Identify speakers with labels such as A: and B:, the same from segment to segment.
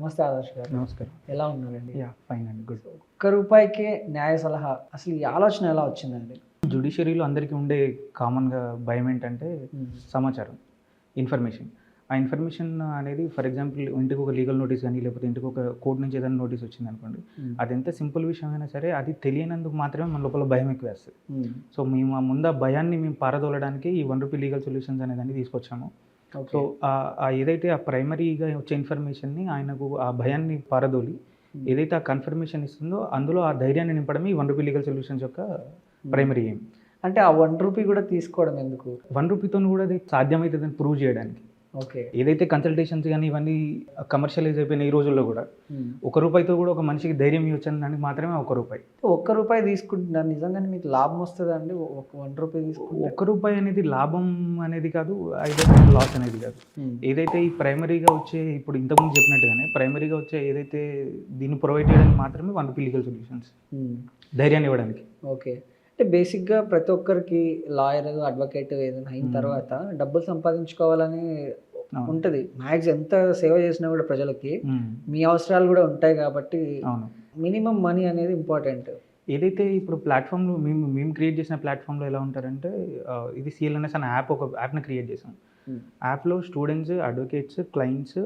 A: నమస్తే ఆదర్శ్ గారు.
B: నమస్కారం.
A: ఎలా ఉన్నారండి?
B: ఫైన్ అండి. గుడ్.
A: ఒక్క రూపాయికే న్యాయ సలహా అసలు ఈ ఆలోచన ఎలా వచ్చిందండి?
B: జ్యుడిషియరీలో అందరికీ ఉండే కామన్‌గా భయం ఏంటంటే
A: హ్మ్.
B: సమాచారం, ఇన్ఫర్మేషన్. ఆ ఇన్ఫర్మేషన్ అనేది ఫర్ ఎగ్జాంపుల్ ఇంటికి ఒక లీగల్ నోటీస్ గాని, లేకపోతే ఇంటికి ఒక కోర్ట్ నుంచి ఏదైనా నోటీస్ వచ్చిందనుకోండి. అది ఎంత సింపుల్ విషయమైనా సరే అది తెలియనందుకు మాత్రమే మన లోపల భయం ఎక్కువేస్తది. సో, మేము ఆ ముందు ఆ భయాన్ని మేము పారదోలడానికి ఈ ₹1 లీగల్ సొల్యూషన్స్ అనేదాన్ని తీసుకొచ్చాము. సో, ఏదైతే ఆ ప్రైమరీగా వచ్చే ఇన్ఫర్మేషన్‌ని ఆయనకు ఆ భయాన్ని పారదోలి ఏదైతే ఆ కన్ఫర్మేషన్ ఇస్తుందో అందులో ఆ ధైర్యాన్ని నింపడమే ఈ ₹1 లీగల్ సొల్యూషన్స్ యొక్క ప్రైమరీ ఎయిమ్.
A: అంటే ఆ ₹1 కూడా తీసుకోవడం ఎందుకు?
B: ₹1తోని కూడా అది సాధ్యమవుతుందని ప్రూవ్ చేయడానికి.
A: ఓకే.
B: ఏదైతే కన్సల్టేషన్స్ గానీ ఇవన్నీ కమర్షియలైజ్ అయిపోయిన ఈ రోజుల్లో కూడా ₹1తో కూడా ఒక మనిషికి ధైర్యం ఇవ్వచ్చని దానికి మాత్రమే ₹1.
A: ₹1 తీసుకుంటున్నారు, నిజంగానే మీకు లాభం వస్తుందా అండి? ఒక ₹1 తీసుకుంటే
B: ₹1 అనేది లాభం అనేది కాదు, అయితే లాస్ అనేది కాదు. ఏదైతే ఈ ప్రైమరీగా వచ్చే ఇప్పుడు ఇంతకుముందు చెప్పినట్టుగానే ప్రైమరీగా వచ్చే ఏదైతే దీన్ని ప్రొవైడ్ చేయడానికి మాత్రమే ₹1 లీగల్ సొల్యూషన్స్, ధైర్యాన్ని ఇవ్వడానికి.
A: ఓకే. అంటే బేసిక్‌గా ప్రతి ఒక్కరికి లాయర్, అడ్వకేట్ ఏదైనా అయిన తర్వాత డబ్బులు సంపాదించుకోవాలని ఉంటది. మ్యాక్స్ ఎంత సేవ చేసినా కూడా ప్రజలకి మీ అవసరాలు కూడా ఉంటాయి కాబట్టి
B: అవును.
A: మినిమం మనీ అనేది ఇంపార్టెంట్.
B: ఏదైతే ఇప్పుడు ప్లాట్‌ఫామ్‌లో మేము క్రియేట్ చేసిన ప్లాట్‌ఫామ్‌లో ఎలా ఉంటారంటే ఇది సీఎల్ఎన్ఎస్ అనే ఒక యాప్‌ని క్రియేట్ చేసాం. యాప్‌లో స్టూడెంట్స్, అడ్వకేట్స్, క్లయింట్స్,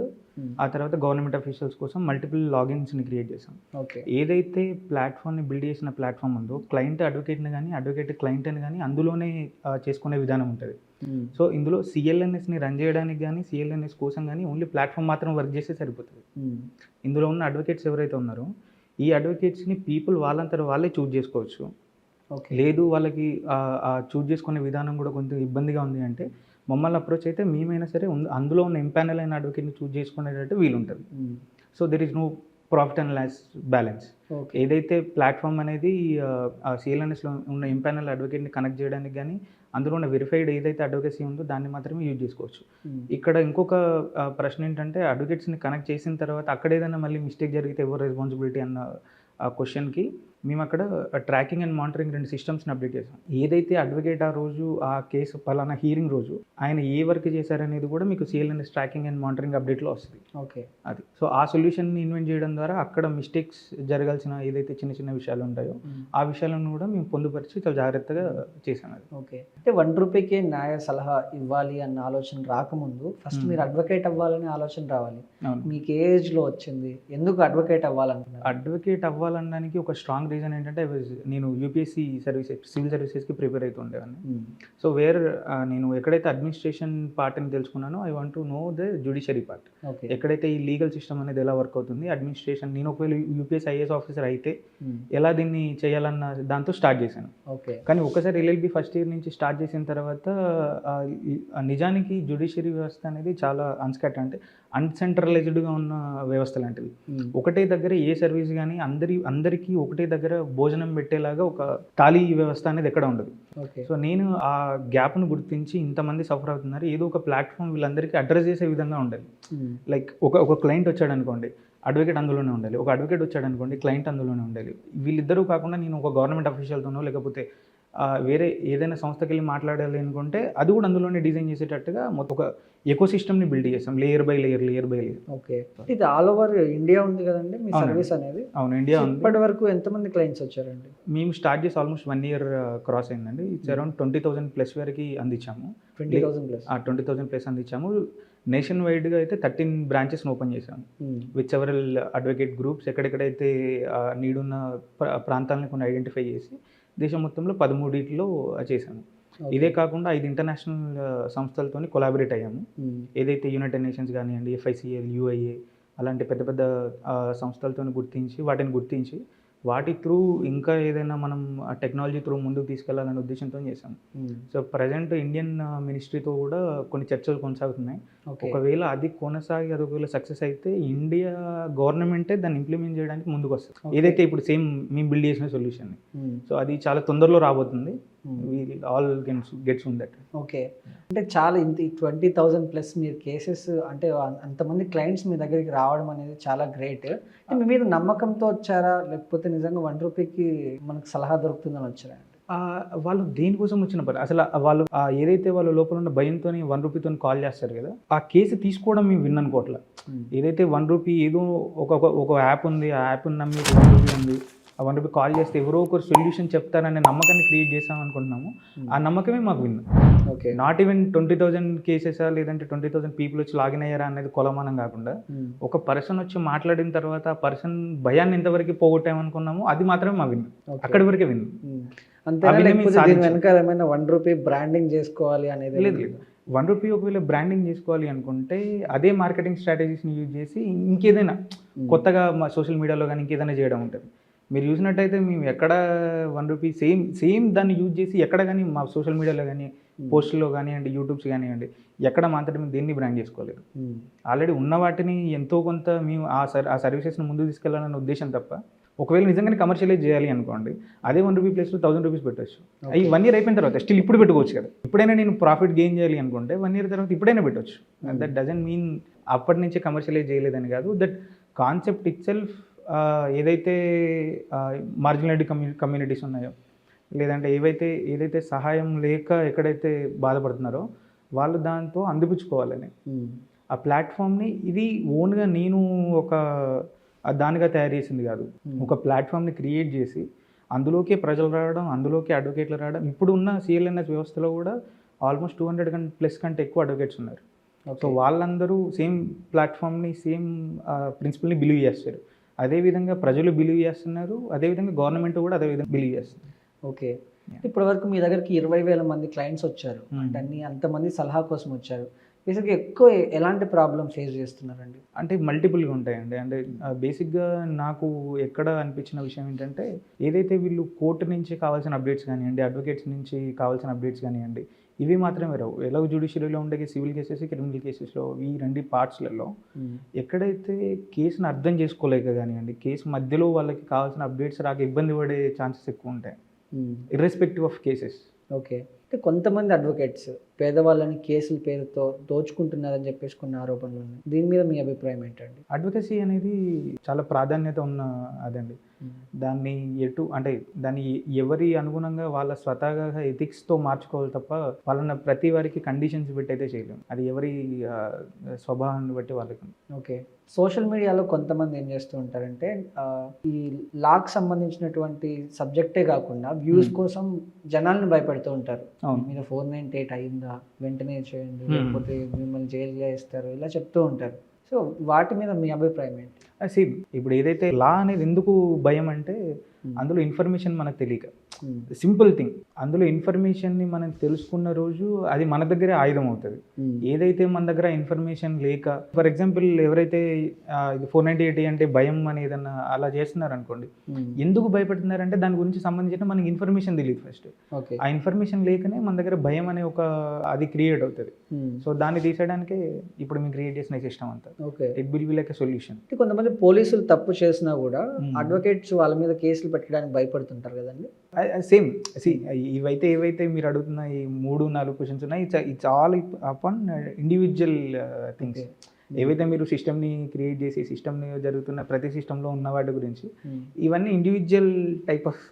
B: ఆ తర్వాత గవర్నమెంట్ అఫీషియల్స్ కోసం మల్టిపుల్ లాగిన్స్‌ని క్రియేట్ చేసాం.
A: ఓకే.
B: ఏదైతే ప్లాట్‌ఫామ్‌ని బిల్డ్ చేసిన ప్లాట్‌ఫామ్ ఉందో క్లయింట్ అడ్వకేట్‌ని గానీ, అడ్వకేట్ క్లయింట్‌ని గానీ అందులోనే చేసుకునే విధానం ఉంటది. సో, ఇందులో సీఎల్ఎన్ఎస్‌ని రన్ చేయడానికి గానీ, సీఎల్ఎన్ఎస్ కోసం గానీ ఓన్లీ ప్లాట్‌ఫామ్ మాత్రం వర్క్ చేస్తే సరిపోతది. ఇందులో ఉన్న అడ్వకేట్స్ ఎవరైతే ఉన్నారో ఈ అడ్వకేట్స్‌ని పీపుల్ వాళ్ళంతట వాళ్ళే చూజ్ చేసుకోవచ్చు. లేదు వాళ్ళకి చూజ్ చేసుకునే విధానం కూడా కొంచెం ఇబ్బందిగా ఉంది అంటే మమ్మల్ని అప్రోచ్ అయితే మేమైనా సరే అందులో ఉన్న ఇంపానల్ అయిన అడ్వకేట్‌ని చూజ్ చేసుకునేటట్టు వీలుంటది. So, there is no profit and loss balance. ఏదైతే ప్లాట్‌ఫామ్ అనేది సీఎల్ఎన్ఎస్‌లో ఉన్న ఇంపానల్ అడ్వకేట్‌ని కనెక్ట్ చేయడానికి గానీ, అందులో ఉన్న వెరిఫైడ్ ఏదైతే అడ్వకేసీ ఉందో దాన్ని మాత్రమే యూజ్ చేసుకోవచ్చు. ఇక్కడ ఇంకొక ప్రశ్న ఏంటంటే అడ్వకేట్స్‌ని కనెక్ట్ చేసిన తర్వాత అక్కడ ఏదైనా మళ్ళీ మిస్టేక్ జరిగితే ఎవరు రెస్పాన్సిబిలిటీ అన్న క్వశ్చన్‌కి మేము అక్కడ ట్రాకింగ్ అండ్ మానిటరింగ్ 2 సిస్టమ్స్‌ని అప్డేట్ చేసాం. ఏదైతే అడ్వకేట్ ఆ రోజు ఆ కేసు పలానా హియరింగ్ రోజు ఆయన ఏ వర్క్ చేశారనేది కూడా మీకు సీఎల్ఎన్ఎస్ ట్రాకింగ్ అండ్ మానిటరింగ్ అప్డేట్‌లో వస్తది.
A: ఓకే.
B: అది. సో, ఆ సొల్యూషన్‌ని ఇన్వెంట్ చేయడం ద్వారా అక్కడ మిస్టేక్స్ జరగాల్సిన ఏదైతే చిన్న చిన్న విషయాలు ఉంటాయో ఆ విషయాలను కూడా మేము పొందుపరిచి చాలా జాగ్రత్తగా చేసాం అది.
A: ఓకే. అంటే ₹1కే న్యాయ సలహా ఇవ్వాలి అన్న ఆలోచన రాకముందు ఫస్ట్ మీరు అడ్వకేట్ అవ్వాలనే ఆలోచన రావాలి. మీకు ఏ ఏజ్‌లో వచ్చింది? ఎందుకు అడ్వకేట్ అవ్వాలనుకున్నారు?
B: అడ్వకేట్ అవ్వాలనడానికి ఒక స్ట్రాంగ్ రీజన్ ఏంటంటే నేను యూపీఎస్సీ సివిల్ సర్వీసెస్‌కి ప్రిపేర్ అవుతూ ఉండేవాడిని. సో, నేను ఎక్కడైతే అడ్మినిస్ట్రేషన్ పార్ట్‌ని తెలుసుకున్నానో I want to know the judiciary part. ఎక్కడైతే ఈ లీగల్ సిస్టమ్ అనేది ఎలా వర్క్ అవుతుంది, అడ్మినిస్ట్రేషన్ నేను ఒకవేళ యూపీఎస్సీ ఐఏఎస్ ఆఫీసర్ అయితే ఎలా దీన్ని చేయాలన్న దాంతో స్టార్ట్ చేశాను. కానీ ఒకసారి ఎల్ఎల్బీ ఫస్ట్ ఇయర్ నుంచి స్టార్ట్ చేసిన తర్వాత నిజానికి జ్యుడిషియరీ వ్యవస్థ అనేది చాలా అంటే అన్సెంట్రలైజ్డ్గా ఉన్న వ్యవస్థ లాంటిది. ఒకటే దగ్గర ఏ సర్వీస్ కానీ అందరికీ ఒకటే దగ్గర భోజనం పెట్టేలాగా ఒక తాళీ వ్యవస్థ అనేది ఎక్కడ ఉండదు. సో, నేను ఆ గ్యాప్ను గుర్తించి ఇంతమంది సఫర్ అవుతున్నారు, ఏదో ఒక ప్లాట్ఫామ్ వీళ్ళందరికీ అడ్రస్ చేసే విధంగా ఉండాలి. లైక్ ఒక క్లయింట్ వచ్చాడు అనుకోండి, అడ్వకేట్ అందులోనే ఉండాలి. ఒక అడ్వకేట్ వచ్చాడు అనుకోండి, క్లయింట్ అందులోనే ఉండాలి. వీళ్ళిద్దరూ కాకుండా నేను ఒక గవర్నమెంట్ అఫీషియల్తోనో లేకపోతే వేరే ఏదైనా సంస్థకి వెళ్ళి మాట్లాడాలి అనుకుంటే అది కూడా అందులోనే డిజైన్ చేసేటట్టుగా మొత్తం ఒక ఎకోసిస్టమ్ని బిల్డ్ చేసాం, లేయర్ బై లేయర్.
A: ఓకే. ఇది ఆల్ ఓవర్ ఇండియా ఉంది కదండి మీ సర్వీస్ అనేది?
B: అవును, ఇండియా ఉంది.
A: ఇప్పటి వరకు ఎంతమంది క్లయింట్స్ వచ్చారండి?
B: మేము స్టార్ట్ చేసి ఆల్మోస్ట్ 1 ఇయర్ క్రాస్ అయిందండి. ఇట్స్ అరౌండ్ 20,000+ వరకు అందించాము. 20,000+ అందించాము. నేషన్ వైడ్గా అయితే 13 బ్రాంచెస్ని ఓపెన్ చేశాము విత్ సెవరల్ అడ్వకేట్ గ్రూప్స్. ఎక్కడెక్కడైతే నీడ్ ఉన్న ప్రాంతాలను కొన్ని ఐడెంటిఫై చేసి దేశం మొత్తంలో 13లో చేశాము. ఇదే కాకుండా 5 ఇంటర్నేషనల్ సంస్థలతోని కొలాబరేట్ అయ్యాము. ఏదైతే యునైటెడ్ నేషన్స్ కానివ్వండి, FICL, UIA అలాంటి పెద్ద పెద్ద సంస్థలతోని వాటిని గుర్తించి వాటి త్రూ ఇంకా ఏదైనా మనం టెక్నాలజీ త్రూ ముందుకు తీసుకెళ్లాలనే ఉద్దేశంతో చేశాం. సో, ప్రజెంట్ ఇండియన్ మినిస్ట్రీతో కూడా కొన్ని చర్చలు కొనసాగుతున్నాయి. ఒకవేళ అది ఒకవేళ సక్సెస్ అయితే ఇండియా గవర్నమెంటే దాన్ని ఇంప్లిమెంట్ చేయడానికి ముందుకు వస్తుంది. ఏదైతే ఇప్పుడు సేమ్ మేము బిల్డ్ చేసిన సొల్యూషన్. సో, అది చాలా తొందరలో రాబోతుంది. ఆల్ గెట్స్ ఉంది దట్.
A: ఓకే. అంటే చాలా ఇంత 20,000+ మీరు కేసెస్ అంటే అంతమంది క్లయింట్స్ మీ దగ్గరికి రావడం అనేది చాలా గ్రేట్. మీ మీద నమ్మకంతో వచ్చారా, లేకపోతే నిజంగా ₹1కి మనకు సలహా దొరుకుతుందని వచ్చారా?
B: వాళ్ళు దేనికోసం వచ్చిన పని అసలు వాళ్ళు ఏదైతే వాళ్ళ లోపల ఉన్న భయంతో ₹1 కాల్ చేస్తారు కదా, ఆ కేసు తీసుకోవడం మేము విన్ననుకోవట్లే. ఏదైతే ₹1 ఏదో ఒక యాప్ ఉంది, ఆ యాప్ని నమ్మి ₹1 ఉంది, ఆ ₹1 కాల్ చేస్తే ఎవరో ఒకరు సొల్యూషన్ చెప్తారనే నమ్మకాన్ని క్రియేట్ చేసాం అనుకుంటున్నాము. ఆ నమ్మకమే మాకు విన్.
A: ఓకే.
B: నాట్ ఈవెన్ 20,000 కేసెసా లేదంటే 20,000 పీపుల్ వచ్చి లాగిన్ అయ్యారా అనేది కొలమానం కాకుండా ఒక పర్సన్ వచ్చి మాట్లాడిన తర్వాత ఆ పర్సన్ భయాన్ని ఎంతవరకు పోగొట్టామనుకున్నాము అది మాత్రమే మా విన్. అక్కడి వరకే విన్.
A: అంతే దీని వెనకాల ఏమైనా ₹1 బ్రాండింగ్ చేసుకోవాలి అనేది
B: లేదు. ₹1 ఒకవేళ బ్రాండింగ్ చేసుకోవాలి అనుకుంటే అదే మార్కెటింగ్ స్ట్రాటజీస్ని యూజ్ చేసి ఇంకేదైనా కొత్తగా మా సోషల్ మీడియాలో కానీ ఇంకేదైనా చేయడం ఉంటుంది. మీరు చూసినట్టయితే మేము ఎక్కడ ₹1 సేమ్ దాన్ని యూజ్ చేసి ఎక్కడ కానీ మా సోషల్ మీడియాలో కానీ పోస్టుల్లో కానివ్వండి, యూట్యూబ్స్ కానివ్వండి, ఎక్కడ మా అంతటి మేము దేన్ని బ్రాండ్ చేసుకోలేదు. ఆల్రెడీ ఉన్న వాటిని ఎంతో కొంత మేము ఆ సర్వీసెస్ని ముందుకు తీసుకెళ్ళాలనే ఉద్దేశం తప్ప, ఒకవేళ నిజంగానే కమర్షియలైజ్ చేయాలి అనుకోండి అదే ₹1 ప్లేస్లో ₹1,000 పెట్టచ్చు. అవి 1 year అయిపోయిన తర్వాత స్టిల్ ఇప్పుడు పెట్టుకోవచ్చు కదా. ఇప్పుడైనా నేను ప్రాఫిట్ గెయిన్ చేయాలి అనుకుంటే 1 year తర్వాత ఇప్పుడైనా పెట్టవచ్చు. దట్ డజంట్ మీన్ అప్పటి నుంచే కమర్షియలైజ్ చేయలేదని కాదు. దట్ కాన్సెప్ట్ ఇట్ సెల్ఫ్ ఏదైతే మార్జినల్ కమ్యూనిటీస్ ఉన్నాయో లేదంటే ఏదైతే సహాయం లేక ఎక్కడైతే బాధపడుతున్నారో వాళ్ళు దాంతో అందిపుచ్చుకోవాలని ఆ ప్లాట్ఫామ్ని ఇది ఓన్గా నేను ఒక దానిగా తయారు చేసింది కాదు. ఒక ప్లాట్ఫామ్ని క్రియేట్ చేసి అందులోకే ప్రజలు రావడం, అందులోకే అడ్వకేట్లు రావడం. ఇప్పుడు ఉన్న CLNS వ్యవస్థలో కూడా ఆల్మోస్ట్ 200+ కంటే ఎక్కువ అడ్వకేట్స్ ఉన్నారు. సో వాళ్ళందరూ సేమ్ ప్లాట్ఫామ్ని సేమ్ ప్రిన్సిపల్ని బిలీవ్ చేస్తారు. అదేవిధంగా ప్రజలు బిలీవ్ చేస్తున్నారు, అదేవిధంగా గవర్నమెంట్ కూడా అదేవిధంగా బిలీవ్ చేస్తుంది.
A: ఓకే. ఇప్పటివరకు మీ దగ్గరికి 20,000 మంది క్లయింట్స్ వచ్చారు అంటే అంతమంది సలహా కోసం వచ్చారు. బేసిక్గా ఎక్కువ ఎలాంటి ప్రాబ్లమ్ ఫేస్ చేస్తున్నారండి?
B: అంటే మల్టిపుల్గా ఉంటాయండి. అంటే బేసిక్గా నాకు ఎక్కడ అనిపించిన విషయం ఏంటంటే ఏదైతే వీళ్ళు కోర్టు నుంచి కావాల్సిన అప్డేట్స్ కానివ్వండి, అడ్వకేట్స్ నుంచి కావాల్సిన అప్డేట్స్ కానివ్వండి, ఇవి మాత్రమే రావు. ఎలాగో జ్యుడిషియరీలో ఉండే సివిల్ కేసెస్, క్రిమినల్ కేసెస్లో ఈ 2 పార్ట్స్లలో ఎక్కడైతే కేసును అర్థం చేసుకోలేక కానివ్వండి, కేసు మధ్యలో వాళ్ళకి కావాల్సిన అప్డేట్స్ రాక ఇబ్బంది పడే ఛాన్సెస్ ఎక్కువ ఉంటాయి ఇర్రెస్పెక్టివ్ ఆఫ్ కేసెస్.
A: ఓకే. అంటే కొంతమంది అడ్వకేట్స్ పేదవాళ్ళని కేసుల పేరుతో దోచుకుంటున్నారని చెప్పేసి కొన్ని ఆరోపణలు ఉన్నాయి. దీని మీద మీ అభిప్రాయం ఏంటండి?
B: అడ్వకసీ అనేది చాలా ప్రాధాన్యత ఉన్న అదండి. దాన్ని దాన్ని ఎవరి అనుగుణంగా వాళ్ళ స్వతహాగా ఎథిక్స్తో మార్చుకోవాలి తప్ప వాళ్ళని ప్రతి వారికి కండిషన్స్ పెట్టి అయితే చేయలేము. అది ఎవరి స్వభావాన్ని బట్టి వాళ్ళకి.
A: ఓకే. సోషల్ మీడియాలో కొంతమంది ఏం చేస్తూ ఉంటారంటే ఈ లాకి సంబంధించినటువంటి సబ్జెక్టే కాకుండా వ్యూస్ కోసం జనాల్ని భయపెడుతూ ఉంటారు. మీరు 498 అయిందా వెంటనే చేయండి, లేకపోతే మిమ్మల్ని జైలుగా వేస్తారు, ఇలా చెప్తూ ఉంటారు. సో వాటి మీద మీ అభిప్రాయం ఏంటి?
B: సేమ్ ఇప్పుడు ఏదైతే లా అనేది ఎందుకు భయం అంటే అందులో ఇన్ఫర్మేషన్ మనకు తెలియక, సింపుల్ థింగ్, అందులో ఇన్ఫర్మేషన్ని మనం తెలుసుకున్న రోజు అది మన దగ్గరే ఆయుధం అవుతుంది. ఏదైతే మన దగ్గర ఇన్ఫర్మేషన్ లేక, ఫర్ ఎగ్జాంపుల్ ఎవరైతే ఇది 498 అంటే భయం అని ఏదన్నా అలా చేస్తున్నారు అనుకోండి, ఎందుకు భయపడుతున్నారంటే దాని గురించి సంబంధించిన మనకి ఇన్ఫర్మేషన్ తెలియదు ఫస్ట్. ఆ ఇన్ఫర్మేషన్ లేకనే మన దగ్గర భయం అనే ఒక అది క్రియేట్ అవుతుంది. సో దాన్ని తీసేయడానికే ఇప్పుడు మేము క్రియేట్ చేసిన సిస్టమ్ అంతా. It will be like a solution.
A: కొంతమంది పోలీసులు తప్పు చేసినా కూడా అడ్వకేట్స్ వాళ్ళ మీద కేసులు పెట్టడానికి భయపడుతుంటారు కదండి.
B: సేమ్ ఏవైతే మీరు అడుగుతున్న ఈ 3-4 క్వశ్చన్స్ ఉన్నాయి, it's all upon individual things. ఏవైతే మీరు సిస్టమ్ని క్రియేట్ చేసి సిస్టమ్ని జరుగుతున్న ప్రతి సిస్టంలో ఉన్న వాటి గురించి ఇవన్నీ ఇండివిజువల్ టైప్ ఆఫ్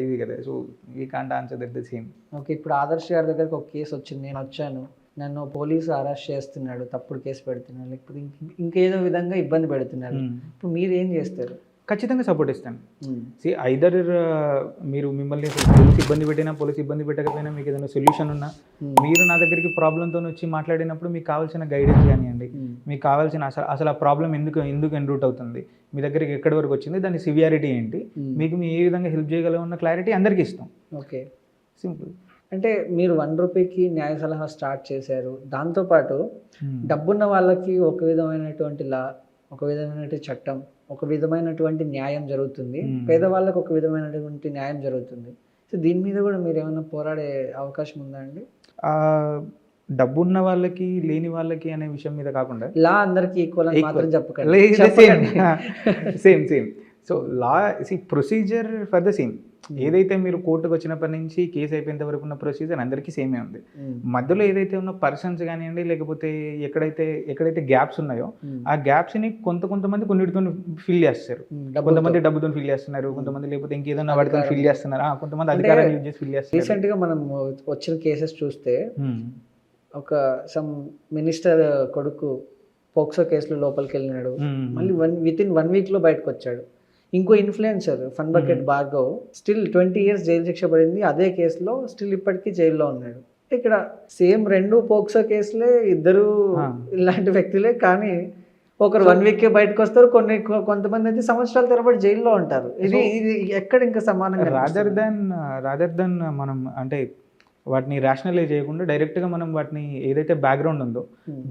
B: ఇవి కదా. So we can't answer that the same.
A: Okay. ఇప్పుడు ఆదర్శ్ గారి దగ్గరకు ఒక కేసు వచ్చింది, నేను వచ్చాను, నన్ను పోలీసు అరెస్ట్ చేస్తున్నాడు, తప్పుడు కేసు పెడుతున్నాడు, లేకపోతే ఇంకేదో విధంగా ఇబ్బంది పెడుతున్నారు, ఇప్పుడు మీరు ఏం చేస్తారు?
B: ఖచ్చితంగా సపోర్ట్ ఇస్తాను. ఐదర్ మీరు మిమ్మల్ని పోలీసు ఇబ్బంది పెట్టినా, పోలీసు ఇబ్బంది పెట్టకపోయినా, మీకు ఏదైనా సొల్యూషన్ ఉన్నా, మీరు నా దగ్గరికి ప్రాబ్లంతో వచ్చి మాట్లాడినప్పుడు మీకు కావాల్సిన గైడెన్స్ కానివ్వండి, మీకు కావాల్సిన అసలు ఆ ప్రాబ్లం ఎందుకు ఎన్రూట్ అవుతుంది, మీ దగ్గరికి ఎక్కడి వరకు వచ్చింది, దాని సివియారిటీ ఏంటి, మీకు ఏ విధంగా హెల్ప్ చేయగలమన్న క్లారిటీ అందరికీ ఇస్తాం.
A: ఓకే.
B: సింపుల్.
A: అంటే మీరు ₹1కి న్యాయ సలహా స్టార్ట్ చేశారు, దాంతోపాటు డబ్బున్న వాళ్ళకి ఒక విధమైనటువంటి లా, ఒక విధమైనటువంటి చట్టం, ఒక విధమైనటువంటి న్యాయం జరుగుతుంది, పేదవాళ్ళకి ఒక విధమైనటువంటి న్యాయం జరుగుతుంది. సో దీని మీద కూడా మీరు ఏమైనా పోరాడే అవకాశం ఉందా అండి?
B: డబ్బున్న వాళ్ళకి లేని వాళ్ళకి అనే విషయం మీద కాకుండా
A: లా అందరికి ఈక్వల్ అని మాత్రం చెప్పకండి.
B: Same so procedure for the same. ఏదైతే మీరు కోర్టుకు వచ్చినప్పటి నుంచి కేసు అయిపోయేంత వరకు ఉన్న ప్రొసీజర్ అందరికీ సేమే ఉంది. మధ్యలో ఏదైతే ఉన్న పర్సన్స్ కానివ్వండి, లేకపోతే ఎక్కడైతే గ్యాప్స్ ఉన్నాయో ఆ గ్యాప్స్ని కొంతమంది కొన్నిటితో ఫిల్ చేస్తారు. కొంతమంది డబ్బుతో ఫిల్ చేస్తున్నారు, కొంతమంది లేకపోతే ఇంకేదైనా వాటితో ఫిల్ చేస్తున్నారు, కొంతమంది అధికారాన్ని యూజ్ చేసి ఫిల్ చేస్తారు.
A: రీసెంట్గా మనం వచ్చిన కేసెస్ చూస్తే ఒక సమ్ మినిస్టర్ కొడుకు పోక్సో కేసులో లోపలికి వెళ్ళినాడు, మళ్ళీ విత్ ఇన్ 1 వీక్లో బయటకు వచ్చాడు. ఇంకో influencer fun bucket Bhargav still 20 years jail శిక్ష పడింది అదే కేసులో, స్టిల్ ఇప్పటికీ జైల్లో ఉన్నాడు. ఇక్కడ సేమ్ 2 పోక్సో కేసులే, ఇద్దరు ఇలాంటి వ్యక్తులే, కానీ ఒకరు 1 week బయటకు వస్తారు, కొంతమంది అయితే సంవత్సరాల తరబడి జైల్లో ఉంటారు. ఇది ఎక్కడ ఇంకా సమానంగా
B: రాదర్ దెన్ మనం అంటే వాటిని రేషనలైజ్ చేయకుండా డైరెక్ట్గా మనం వాటిని ఏదైతే బ్యాక్గ్రౌండ్ ఉందో